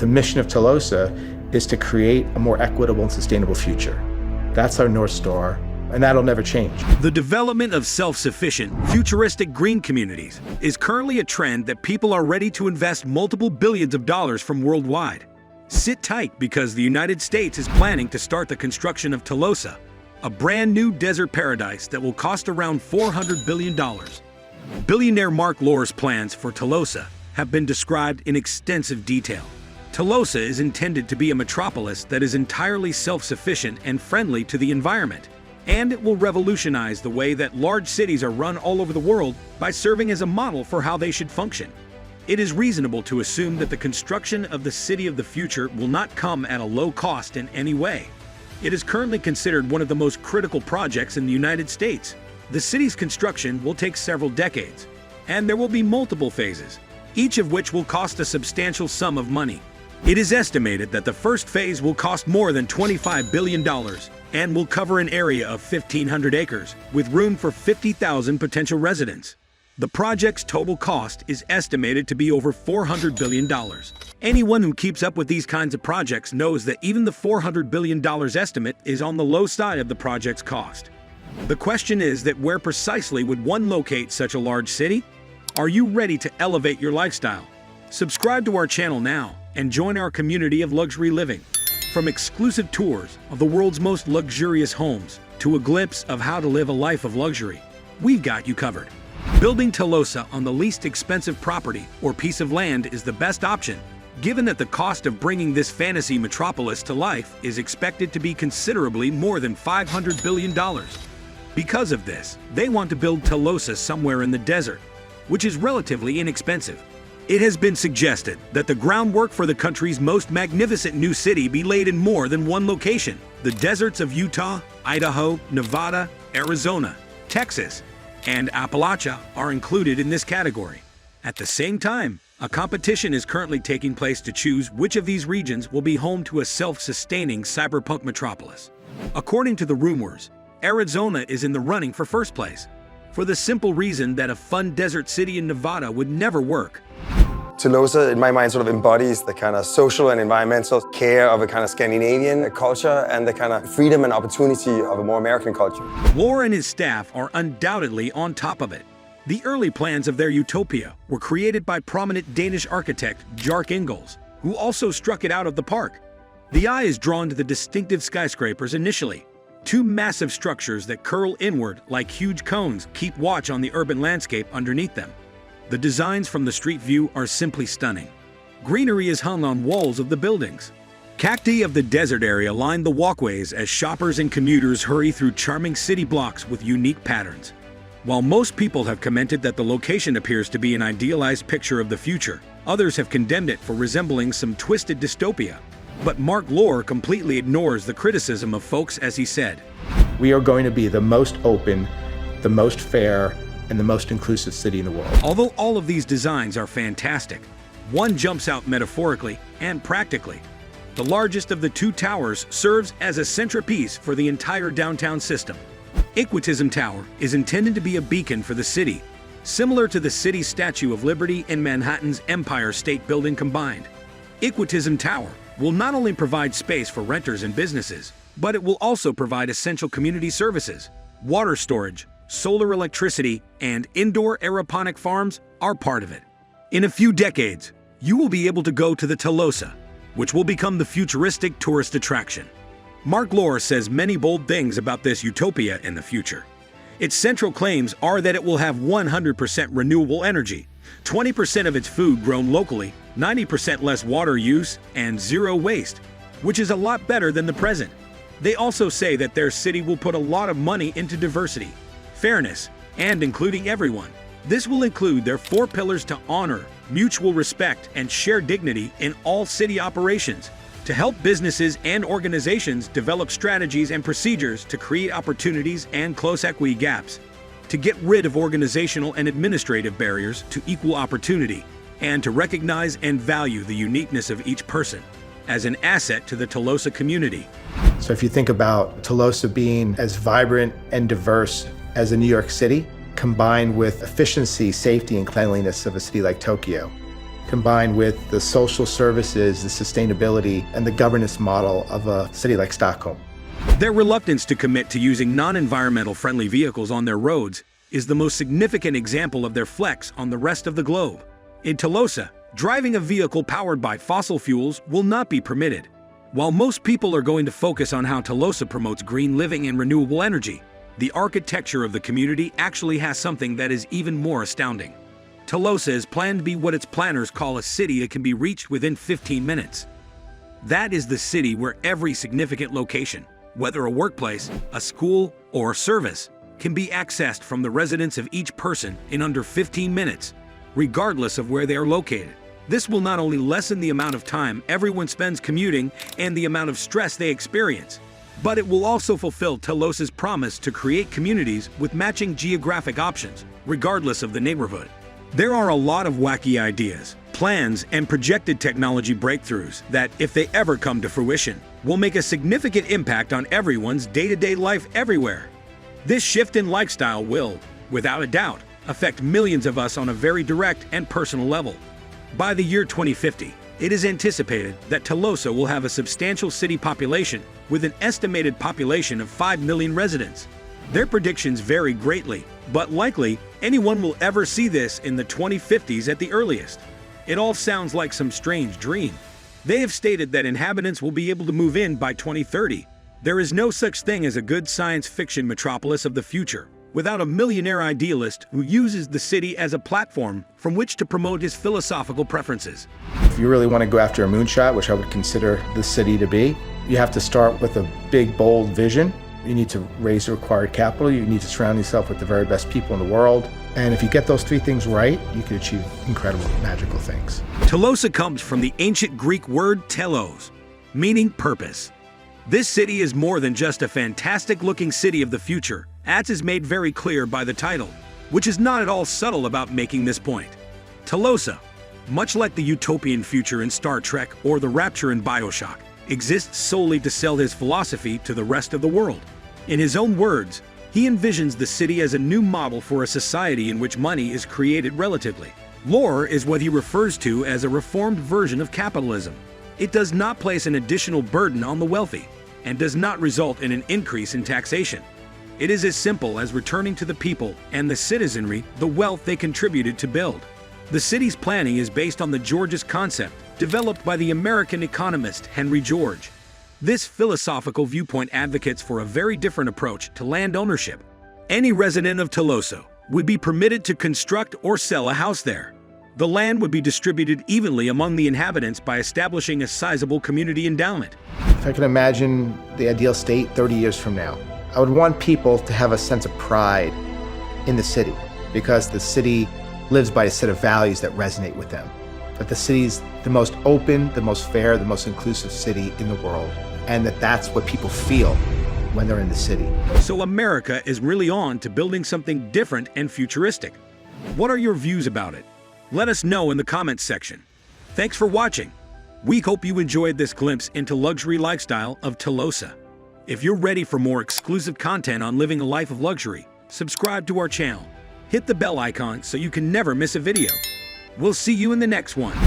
The mission of Telosa is to create a more equitable and sustainable future. That's our North Star, and that'll never change. The development of self-sufficient, futuristic green communities is currently a trend that people are ready to invest multiple billions of dollars from worldwide. Sit tight, because the United States is planning to start the construction of Telosa, a brand new desert paradise that will cost around $400 billion. Billionaire Mark Lore's plans for Telosa have been described in extensive detail. Telosa is intended to be a metropolis that is entirely self-sufficient and friendly to the environment. And it will revolutionize the way that large cities are run all over the world by serving as a model for how they should function. It is reasonable to assume that the construction of the city of the future will not come at a low cost in any way. It is currently considered one of the most critical projects in the United States. The city's construction will take several decades, and there will be multiple phases, each of which will cost a substantial sum of money. It is estimated that the first phase will cost more than $25 billion and will cover an area of 1,500 acres, with room for 50,000 potential residents. The project's total cost is estimated to be over $400 billion. Anyone who keeps up with these kinds of projects knows that even the $400 billion estimate is on the low side of the project's cost. The question is that where precisely would one locate such a large city? Are you ready to elevate your lifestyle? Subscribe to our channel now and join our community of luxury living. From exclusive tours of the world's most luxurious homes to a glimpse of how to live a life of luxury, we've got you covered. Building Telosa on the least expensive property or piece of land is the best option, given that the cost of bringing this fantasy metropolis to life is expected to be considerably more than $500 billion. Because of this, they want to build Telosa somewhere in the desert, which is relatively inexpensive. It has been suggested that the groundwork for the country's most magnificent new city be laid in more than one location. The deserts of Utah, Idaho, Nevada, Arizona, Texas, and Appalachia are included in this category. At the same time, a competition is currently taking place to choose which of these regions will be home to a self-sustaining cyberpunk metropolis. According to the rumors, Arizona is in the running for first place, for the simple reason that a fun desert city in Nevada would never work. Telosa, in my mind, sort of embodies the kind of social and environmental care of a kind of Scandinavian culture and the kind of freedom and opportunity of a more American culture. Lore and his staff are undoubtedly on top of it. The early plans of their utopia were created by prominent Danish architect Bjarke Ingels, who also struck it out of the park. The eye is drawn to the distinctive skyscrapers initially, two massive structures that curl inward like huge cones keep watch on the urban landscape underneath them. The designs from the street view are simply stunning. Greenery is hung on walls of the buildings. Cacti of the desert area line the walkways as shoppers and commuters hurry through charming city blocks with unique patterns. While most people have commented that the location appears to be an idealized picture of the future, others have condemned it for resembling some twisted dystopia. But Mark Lore completely ignores the criticism of folks, as he said, We are going to be the most open, the most fair, and the most inclusive city in the world. Although all of these designs are fantastic, one jumps out metaphorically and practically. The largest of the two towers serves as a centerpiece for the entire downtown system. Equitism Tower is intended to be a beacon for the city, similar to the city's Statue of Liberty and Manhattan's Empire State Building combined. Equitism Tower will not only provide space for renters and businesses, but it will also provide essential community services. Water storage, solar electricity, and indoor aeroponic farms are part of it. In a few decades, you will be able to go to the Telosa, which will become the futuristic tourist attraction. Mark Lore says many bold things about this utopia in the future. Its central claims are that it will have 100% renewable energy, 20% of its food grown locally, 90% less water use, and zero waste, which is a lot better than the present. They also say that their city will put a lot of money into diversity, fairness, and including everyone. This will include their 4 pillars to honor, mutual respect, and share dignity in all city operations, to help businesses and organizations develop strategies and procedures to create opportunities and close equity gaps, to get rid of organizational and administrative barriers to equal opportunity, and to recognize and value the uniqueness of each person as an asset to the Telosa community. So if you think about Telosa being as vibrant and diverse as a New York City, combined with efficiency, safety, and cleanliness of a city like Tokyo, combined with the social services, the sustainability, and the governance model of a city like Stockholm. Their reluctance to commit to using non-environmental friendly vehicles on their roads is the most significant example of their flex on the rest of the globe. In Telosa, driving a vehicle powered by fossil fuels will not be permitted. While most people are going to focus on how Telosa promotes green living and renewable energy, the architecture of the community actually has something that is even more astounding. Telosa is planned to be what its planners call a city that can be reached within 15 minutes. That is the city where every significant location, whether a workplace, a school, or a service, can be accessed from the residence of each person in under 15 minutes, regardless of where they are located. This will not only lessen the amount of time everyone spends commuting and the amount of stress they experience, but it will also fulfill Telosa's promise to create communities with matching geographic options, regardless of the neighborhood. There are a lot of wacky ideas, plans, and projected technology breakthroughs that, if they ever come to fruition, will make a significant impact on everyone's day-to-day life everywhere. This shift in lifestyle will, without a doubt, affect millions of us on a very direct and personal level. By the year 2050, it is anticipated that Telosa will have a substantial city population with an estimated population of 5 million residents. Their predictions vary greatly, but likely anyone will ever see this in the 2050s at the earliest. It all sounds like some strange dream. They have stated that inhabitants will be able to move in by 2030. There is no such thing as a good science fiction metropolis of the future without a millionaire idealist who uses the city as a platform from which to promote his philosophical preferences. If you really want to go after a moonshot, which I would consider the city to be, you have to start with a big, bold vision. You need to raise the required capital. You need to surround yourself with the very best people in the world. And if you get those three things right, you can achieve incredible, magical things. Telosa comes from the ancient Greek word telos, meaning purpose. This city is more than just a fantastic-looking city of the future, as is made very clear by the title, which is not at all subtle about making this point. Telosa, much like the utopian future in Star Trek or the Rapture in BioShock, exists solely to sell his philosophy to the rest of the world. In his own words, he envisions the city as a new model for a society in which money is created relatively. Lore is what he refers to as a reformed version of capitalism. It does not place an additional burden on the wealthy and does not result in an increase in taxation. It is as simple as returning to the people and the citizenry the wealth they contributed to build. The city's planning is based on the Georgist concept developed by the American economist Henry George. This philosophical viewpoint advocates for a very different approach to land ownership. Any resident of Telosa would be permitted to construct or sell a house there. The land would be distributed evenly among the inhabitants by establishing a sizable community endowment. If I can imagine the ideal state 30 years from now, I would want people to have a sense of pride in the city because the city lives by a set of values that resonate with them. That the city's the most open, the most fair, the most inclusive city in the world, and that's what people feel when they're in the city. So America is really on to building something different and futuristic. What are your views about it? Let us know in the comments section. Thanks for watching. We hope you enjoyed this glimpse into luxury lifestyle of Telosa. If you're ready for more exclusive content on living a life of luxury, subscribe to our channel. Hit the bell icon so you can never miss a video. We'll see you in the next one.